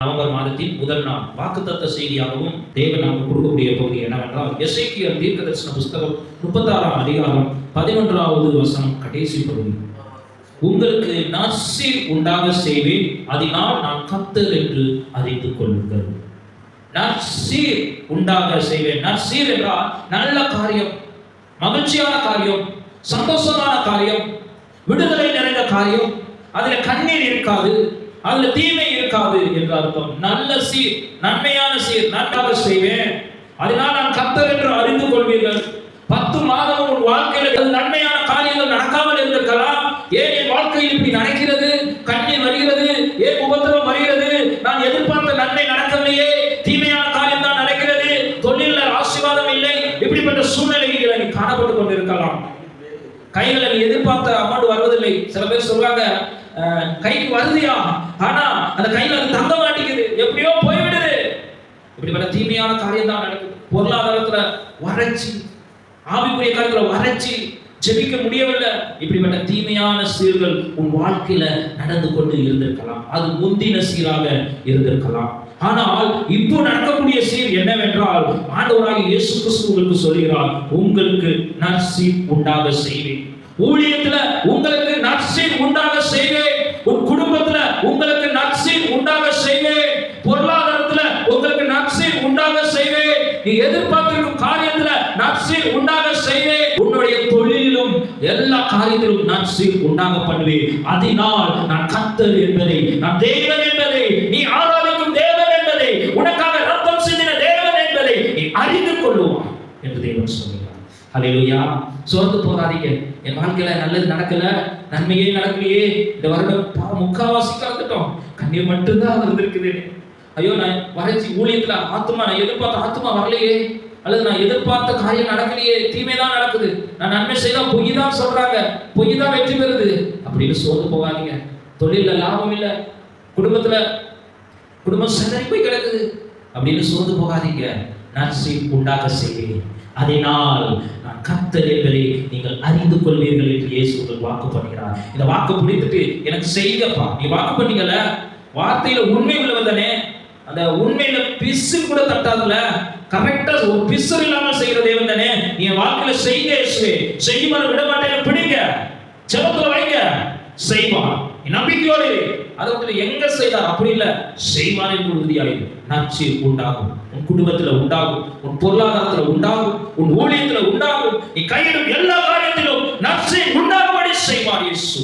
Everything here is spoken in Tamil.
நவம்பர் மாதத்தின் முதல் நாள் வாக்குத்தத்த செய்தியாகவும் தேவன் நமக்கு கொடுக்கக்கூடிய பகுதி என்னவென்றால் எசேக்கியேல் தீர்க்கதரிசன புஸ்தகம் 36ஆம் அதிகாரம் 11வது வசனம் கடைசி பகுதி. உங்களுக்கு நற்சீர் உண்டாக செய்வேன், அதனால் நான் கர்த்தர் என்று அறிந்து கொள்ளுங்கள். நற்சீர் உண்டாக செய்வேன். நற்சீர் என்றால் நல்ல காரியம், மகிழ்ச்சியான காரியம், சந்தோஷமான காரியம், விடுதலை நிறைந்த காரியம், அதுல கண்ணீர் இருக்காது, அதுல தீமை இருக்காது என்ற அர்த்தம். நல்ல சீர், நன்மையான சீர், நன்றாக செய்வேன், அதனால் நான் கர்த்தர் என்று அறிந்து கொள்வீர்கள். 10 மாதம் உன் வாழ்க்கையில் நன்மையான காரியங்கள் நடக்காமல் இருந்திருக்கலாம். ஏன் என் வாழ்க்கையில் இப்படி நடக்கிறது, கண்ணீர் வருகிறது, ஏன் உபத்திரவம் வருகிறது, நான் எதிர்பார்த்த நன்மை நடக்கவில்லையே, தீமையான காரியம் தான் நடக்கிறது, தொழிலில் ஆசீர்வாதம் இல்லை, இப்படிப்பட்ட சூழ்நிலைகளை நீ காணப்பட்டு கொண்டிருக்கலாம். கைகளை நீ எதிர்பார்த்த அமௌண்ட் வருவதில்லை. சில பேர் சொல்றாங்க, கைக்கு வருதியா, ஆனா அந்த கையில அது தங்க மாட்டேங்குது, எப்படியோ போய்விடுது. இப்படிப்பட்ட தீமையான காரியம் தான் நடக்குது. பொருளாதாரத்துல வறட்சி, ஆவிக்குரிய காரியத்துல வறட்சி, ஜெபிக்க முடியவில்லை. இப்படிப்பட்ட தீமையான சீர்கள் உன் வாழ்க்கையில நடந்து கொண்டு இருந்திருக்கலாம். அது முந்தின சீராக இருந்திருக்கலாம். ஆனால் இப்போ நடக்கக்கூடிய சீர் என்னவென்றால், ஆண்டவராகிய இயேசு கிறிஸ்து உங்களுக்கு சொல்கிறார், உங்களுக்கு நற்சீர் உண்டாக செய்வேன். ஊழியத்துல உங்களுக்கு நற்சீர் உண்டாக செய்வேன். உன் குடும்பத்துல உங்களுக்கு நற்சீர் உண்டாக செய்வேன். பொருளாதாரத்துல உங்களுக்கு நற்சீர் உண்டாக செய்வேன். நீ எதிர்பார்த்திருக்கும் காரியத்துல நற்சீர் உண்டாக செய்வேன். உன்னுடைய தொழிலிலும் எல்லா காரியத்திலும் நற்சீர் உண்டாக பண்ணுவேன். அதனால் நான் கர்த்தர் என்பதை, நான் தேவன் என்பதை, நீ ஆராதிக்கும் தேவன் என்பதை, உனக்காக ரத்தம் சிந்தின தேவன் என்பதை நீ அறிந்து கொள்ளுவான் என்று தேவன் சொல்கிறார். ஹல்லேலூயா. சோர்ந்து போகாதீங்க. என் வாழ்க்கையில நல்லது நடக்கல, நன்மையே நடக்கலையே, இந்த வருடம் முக்காவாசி கலந்துட்டோம், கண்ணீர் மட்டும்தான் வந்திருக்குது. ஐயோ, நான் வறட்சி, ஊழியத்துல ஆத்துமா, நான் எதிர்பார்த்த ஆத்துமா வரலையே, அல்லது நான் எதிர்பார்த்த காரியம் நடக்கலையே, தீமை தான் நடக்குது, நான் நன்மை செய்தா பொய் தான் சொல்றாங்க, பொய் தான் வெற்றி பெறுது அப்படின்னு சோர்ந்து போகாதீங்க. தொழில லாபம் இல்லை, குடும்பம் சிதறி போய் கிடக்குது அப்படின்னு சோர்ந்து போகாதீங்க. நற்சீர் உண்டாக செய்வேன், அதனால் நான் கர்த்தர் என்பதை நீங்கள் அறிந்து கொள்வீர்கள் என்று இயேசு உங்களுக்கு வாக்கு பண்ணுகிறார். இந்த வாக்கு பிடித்துட்டு எனக்கு செய்யப்பா, நீ வாக்கு பண்ணீங்கல்ல, வார்த்தையில உண்மை உள்ளவதானே, அந்த உண்மையில பிசு கூட தட்டாதுல, கரெக்டா ஒரு பிசு இல்லாமல் செய்கிற தேவன் தானே, நீ வாழ்க்கையில செய்ய இயேசுவே, செய்யுமாறு விட மாட்டேன்னு பிடிங்க, ஜெபத்துல வைங்க, செய்வான். நம்பிக்கையோடு அதை வந்து எங்க செய்தார் அப்படி இல்ல, செய்வான் என்று உறுதியாயிரு. நற்சீர் உண்டாகும், உன் குடும்பத்துல உண்டாகும், உன் பொருளாதாரத்துல உண்டாகும், உன் ஊழியத்துல உண்டாகும், நீ கையிடும் எல்லா காரியத்திலும் நற்சீர் உண்டாகும்படி செய்வார் இயேசு.